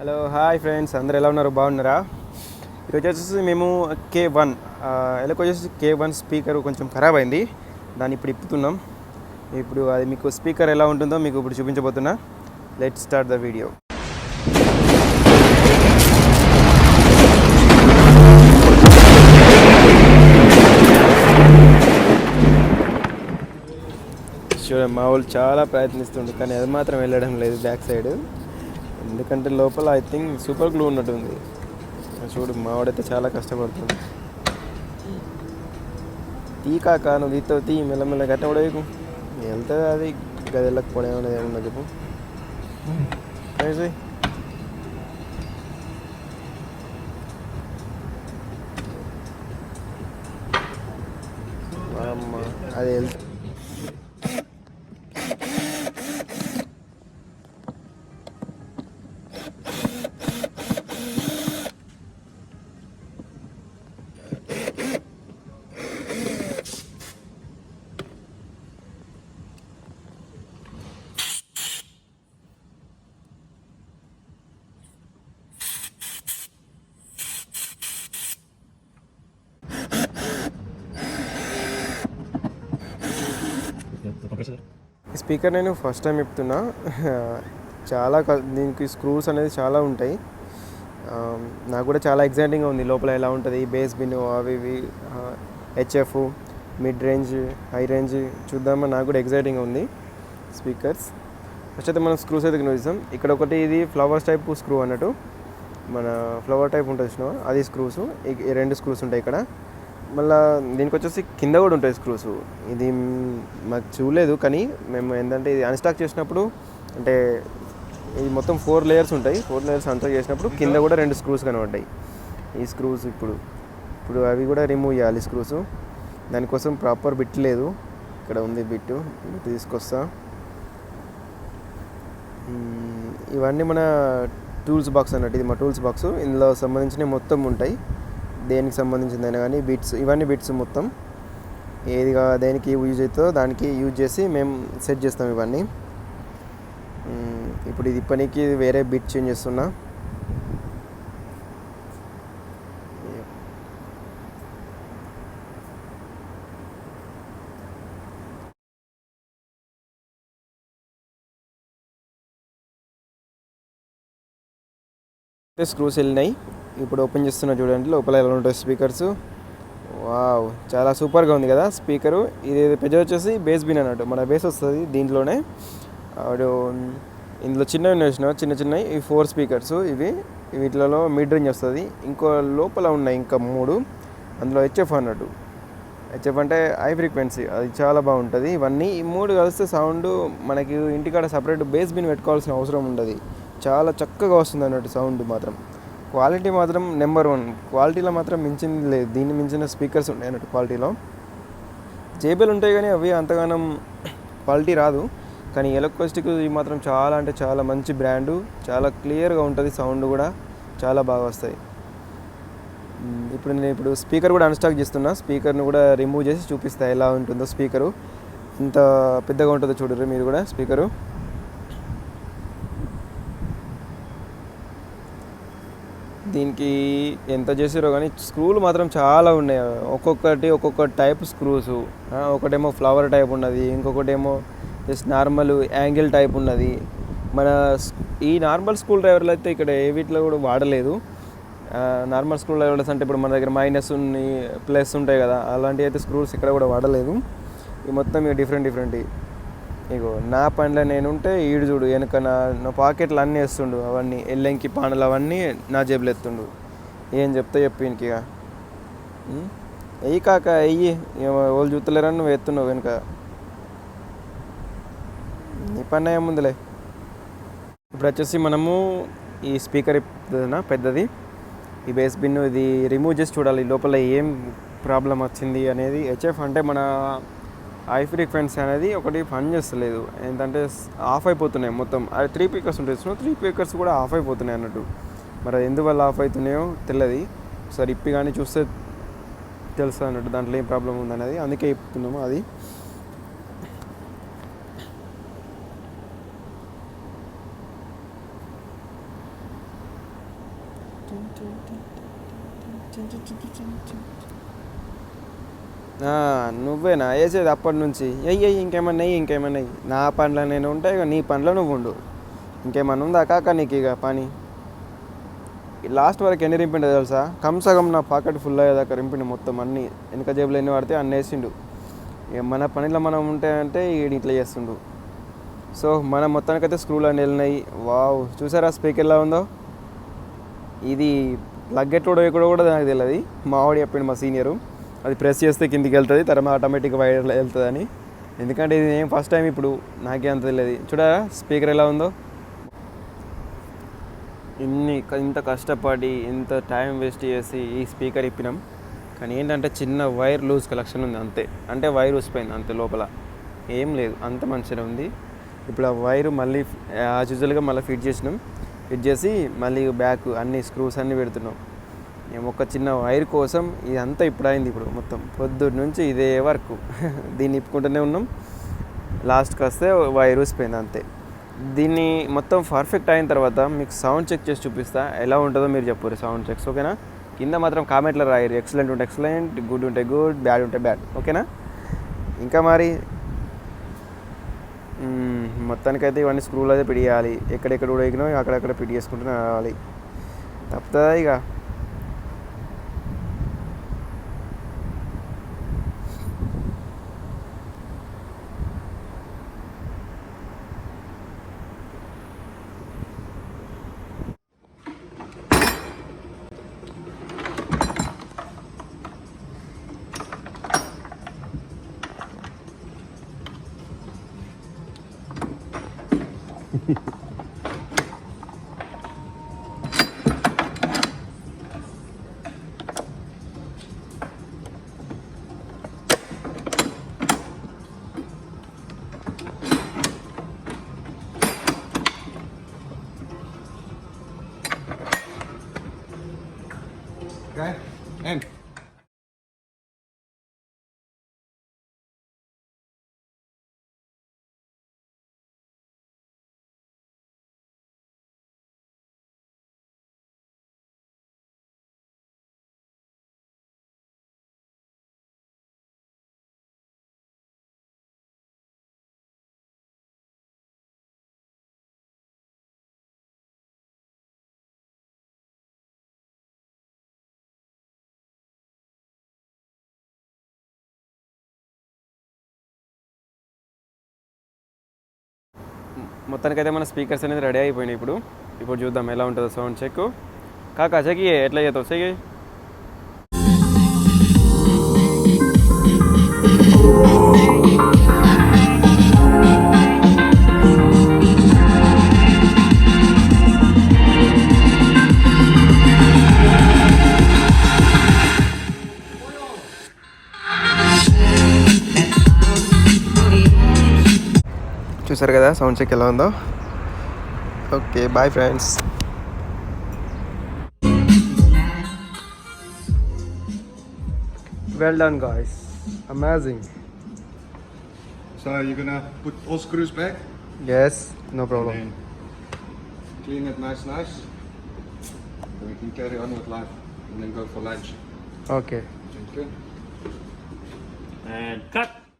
Hello hi friends, అందరు ఎలా ఉన్నారు? బాగున్నారా? ఈరోజు వచ్చేసి మేము K1 ఎలాగో వచ్చేసి K1 స్పీకర్ కొంచెం ఖరాబ్ అయింది. దాన్ని ఇప్పుడు ఇప్పుతున్నాం. ఇప్పుడు అది మీకు స్పీకర్ ఎలా ఉంటుందో మీకు ఇప్పుడు చూపించబోతున్నా. Let's start the video. చూడండి, మా వాళ్ళు చాలా ప్రయత్నిస్తుండే కానీ అది మాత్రం వెళ్ళడం లేదు బ్యాక్ సైడ్. ఎందుకంటే లోపల ఐ థింక్ సూపర్ గ్లూ ఉన్నట్టుంది. చూడు, మావాడైతే చాలా కష్టపడుతుంది. తీ కాక నువ్వు తీతో తీ మెల్లమెల్ల గట్ట కూడా వెళ్తుంది. అది గదిలోకి పోనేమన్నది ఏమన్నా చెప్పు. అమ్మ అది వెళ్తుంది. ఈ స్పీకర్ నేను ఫస్ట్ టైం చెప్తున్నా. చాలా దీనికి స్క్రూస్ అనేది చాలా ఉంటాయి. నాకు కూడా చాలా ఎగ్జైటింగ్గా ఉంది లోపల ఎలా ఉంటుంది. బేస్ బిన్ అవి ఇవి HF mid range high range చూద్దామని నాకు కూడా ఎగ్జైటింగ్గా ఉంది స్పీకర్స్. ఫస్ట్ అయితే మనం స్క్రూస్ అయితే చూద్దాం. ఇక్కడ ఒకటి ఇది ఫ్లవర్స్ టైప్ స్క్రూ అన్నట్టు, మన ఫ్లవర్ టైప్ ఉంటుంది చూసినా అది స్క్రూస్. ఈ రెండు స్క్రూస్ ఉంటాయి ఇక్కడ. మళ్ళీ దీనికి వచ్చేసి కింద కూడా ఉంటాయి స్క్రూస్. ఇది మాకు చూడలేదు కానీ మేము ఏంటంటే ఇది అన్స్టాక్ చేసినప్పుడు అంటే ఇది మొత్తం 4 లేయర్స్ ఉంటాయి. 4 లేయర్స్ అన్స్టాక్ చేసినప్పుడు కింద కూడా 2 స్క్రూస్ కనబడ్డాయి. ఈ స్క్రూస్ ఇప్పుడు అవి కూడా రిమూవ్ చేయాలి స్క్రూస్. దానికోసం ప్రాపర్ బిట్ లేదు. ఇక్కడ ఉంది బిట్ తీసుకొస్తా. ఇవన్నీ మన టూల్స్ బాక్స్ అన్నట్టు. ఇది మా టూల్స్ బాక్స్. ఇందులో సంబంధించినవి మొత్తం ఉంటాయి. దేనికి సంబంధించిందైనా కానీ బిట్స్, ఇవన్నీ బిట్స్ మొత్తం ఏదిగా దేనికి యూజ్ అవుతుందో దానికి యూజ్ చేసి మేము సెట్ చేస్తాం ఇవన్నీ. ఇప్పుడు ఇది పనికి వేరే బిట్ చేంజ్ చేస్తున్నా. స్క్రూస్ వెళ్ళినాయి. ఇప్పుడు ఓపెన్ చేస్తున్నా చూడండి లోపల ఎలా ఉంటాయి స్పీకర్స్. వావ్, చాలా సూపర్గా ఉంది కదా స్పీకరు. ఇది పెద్ద వచ్చేసి బేస్ బిన్ అన్నట్టు, మన బేస్ వస్తుంది దీంట్లోనే. ఇందులో చిన్నవి ఉన్నాయి, చిన్న చిన్నవి. ఈ 4 స్పీకర్స్ ఇవి. వీటిలో మిడ్ రేంజ్ వస్తుంది. ఇంకో లోపల ఉన్నాయి ఇంకా 3. అందులో హెచ్ఎఫ్ అన్నట్టు. హెచ్ఎఫ్ అంటే హై ఫ్రీక్వెన్సీ, అది చాలా బాగుంటుంది. ఇవన్నీ ఈ 3 కలిస్తే సౌండ్ మనకి ఇంటికాడ సపరేట్ బేస్ బిన్ పెట్టుకోవాల్సిన అవసరం ఉండదు. చాలా చక్కగా వస్తుంది అన్నట్టు సౌండ్ మాత్రం. క్వాలిటీ మాత్రం నెంబర్ 1. క్వాలిటీలో మాత్రం మించింది లేదు. దీన్ని మించిన స్పీకర్స్ ఉంటాయి అన్నట్టు క్వాలిటీలో. జేబీఎల్ ఉంటాయి కానీ అవి అంతగానం క్వాలిటీ రాదు. కానీ L-Acoustic మాత్రం చాలా అంటే చాలా మంచి బ్రాండు. చాలా క్లియర్గా ఉంటుంది, సౌండ్ కూడా చాలా బాగా వస్తాయి. నేను స్పీకర్ కూడా అన్స్టాక్ చేస్తున్నా. స్పీకర్ను కూడా రిమూవ్ చేసి చూపిస్తా ఎలా ఉంటుందో స్పీకరు. ఇంత పెద్దగా ఉంటుందో చూడరు మీరు కూడా స్పీకరు. దీనికి ఎంత చేసారో కానీ స్క్రూలు మాత్రం చాలా ఉన్నాయి. ఒక్కొక్క టైప్ స్క్రూస్. ఒకటేమో ఫ్లవర్ టైప్ ఉన్నది, ఇంకొకటేమో జస్ట్ నార్మల్ యాంగిల్ టైప్ ఉన్నది. మన ఈ నార్మల్ స్క్రూ డ్రైవర్లు అయితే ఇక్కడ ఏ వీటిలో కూడా వాడలేదు. నార్మల్ స్క్రూ డ్రైవర్స్ అంటే ఇప్పుడు మన దగ్గర మైనస్ ప్లస్ ఉంటాయి కదా, అలాంటివి అయితే స్క్రూస్ ఇక్కడ కూడా వాడలేదు. ఇవి మొత్తం డిఫరెంట్. ఇగో నా పనిలో నేనుంటే ఈడు చూడు వెనక నా పాకెట్లు అన్నీ వేస్తుండు. అవన్నీ ఎల్లెంకి పానలు అవన్నీ నా జేబులు ఎత్తుండు. ఏం చెప్పు ఇంక ఇక వెయ్యి కాక వెయ్యి వాళ్ళు చూస్తలేరని నువ్వు ఎత్తున్నావు వెనుక. నీ పని ఏముందిలే. ఇప్పుడు వచ్చేసి మనము ఈ స్పీకర్ పెద్దది, ఈ బేస్ బిన్ ఇది రిమూవ్ చేసి చూడాలి లోపల ఏం ప్రాబ్లం వచ్చింది అనేది. హెచ్ఎఫ్ అంటే మన హై ఫ్రీక్వెన్సీ అనేది ఒకటి పని చేస్తలేదు. ఏంటంటే ఆఫ్ అయిపోతున్నాయి మొత్తం. అది 3 స్పీకర్స్ ఉంటాయి. 3 స్పీకర్స్ కూడా ఆఫ్ అయిపోతున్నాయి అన్నట్టు. మరి అది ఎందువల్ల ఆఫ్ అవుతున్నాయో తెలియదు. ఒకసారి ఇప్పి కానీ చూస్తే తెలుస్తుంది అన్నట్టు దాంట్లో ఏం ప్రాబ్లం ఉందనేది. అందుకే ఇప్పుతున్నాము అది. నువ్వేనా వేసేది అప్పటి నుంచి అయ్యి ఇంకేమన్నా నా పనిలో నేను ఉంటాయి ఇక నీ పనిలో నువ్వు ఉండు. ఇంకేమన్నా ఉందా కాక నీకు ఇక పని? లాస్ట్ వరకు ఎన్ని రింపిండో తెలుసా? సగం నా పాకెట్ ఫుల్ అయ్యేదాకా రింపిండి మొత్తం అన్నీ. వెనక జేబులు ఎన్ని పడితే అన్నీ వేసిండు. ఇక మన పనిలో మనం ఉంటే అంటే ఈడు ఇట్లా చేస్తుండు. సో మన మొత్తానికైతే స్క్రూలు అన్నీ వెళ్ళినాయి. వావ్, చూసారా స్పీకర్ ఎలా ఉందో? ఇది ప్లగ్ ఎట్లా కూడా నాకు తెలియదు. మా వాడు చెప్పిండు, మా సీనియరు, అది ప్రెస్ చేస్తే కిందికి వెళ్తుంది, తర్వాత ఆటోమేటిక్గా వైర్ వెళ్తుంది అని. ఎందుకంటే ఇది నేను ఫస్ట్ టైం ఇప్పుడు, నాకే అంత తెలియదు. చూడారా స్పీకర్ ఎలా ఉందో? ఇంత కష్టపడి ఇంత టైం వేస్ట్ చేసి ఈ స్పీకర్ ఇప్పినాం. కానీ ఏంటంటే చిన్న వైర్ లూజ్ కలెక్షన్ ఉంది అంతే. అంటే వైర్ ఊసిపోయింది అంతే, లోపల ఏం లేదు, అంత మంచిగా ఉంది. ఇప్పుడు ఆ వైరు మళ్ళీ యాజ్ యూజువల్గా మళ్ళీ ఫిట్ చేసి మళ్ళీ బ్యాక్ అన్ని స్క్రూస్ అన్నీ పెడుతున్నాం. మేము ఒక చిన్న వైర్ కోసం ఇదంతా ఇప్పుడు అయింది. ఇప్పుడు మొత్తం పొద్దున్న నుంచి ఇదే వర్క్. దీన్ని ఇప్పుకుంటూనే ఉన్నాం. లాస్ట్కి వస్తే వైర్ ఊసిపోయింది అంతే. దీన్ని మొత్తం పర్ఫెక్ట్ అయిన తర్వాత మీకు సౌండ్ చెక్ చేసి చూపిస్తా, ఎలా ఉంటుందో మీరు చెప్పారు సౌండ్ చెక్స్. ఓకేనా? కింద మాత్రం కామెంట్లో రాయరు. ఎక్సలెంట్ ఉంటే ఎక్సలెంట్, గుడ్ ఉంటే గుడ్, బ్యాడ్ ఉంటే బ్యాడ్. ఓకేనా? ఇంకా మరి మొత్తానికైతే ఇవన్నీ స్క్రూలు అయితే పిడియాలి. ఎక్కడెక్కడ కూడా ఎగినో అక్కడక్కడ పిడి చేసుకుంటూ రావాలి. తప్పుతుందా ఇక? Okay, and మొత్తానికైతే మన స్పీకర్స్ అనేది రెడీ అయిపోయినాయి. ఇప్పుడు చూద్దాం ఎలా ఉంటుందో సౌండ్ చెక్. కాకా చెక్ ఎట్లా చేస్తావు? చెయ్యి. చూసారు కదా సౌండ్ చెక్ ఎలా ఉందో? Okay, bye friends. Well done guys, amazing. so you're gonna put all screws back. Yes, no problem. And then clean it nice. Then we can carry on with life and then go for lunch. Okay. Thank you. And cut.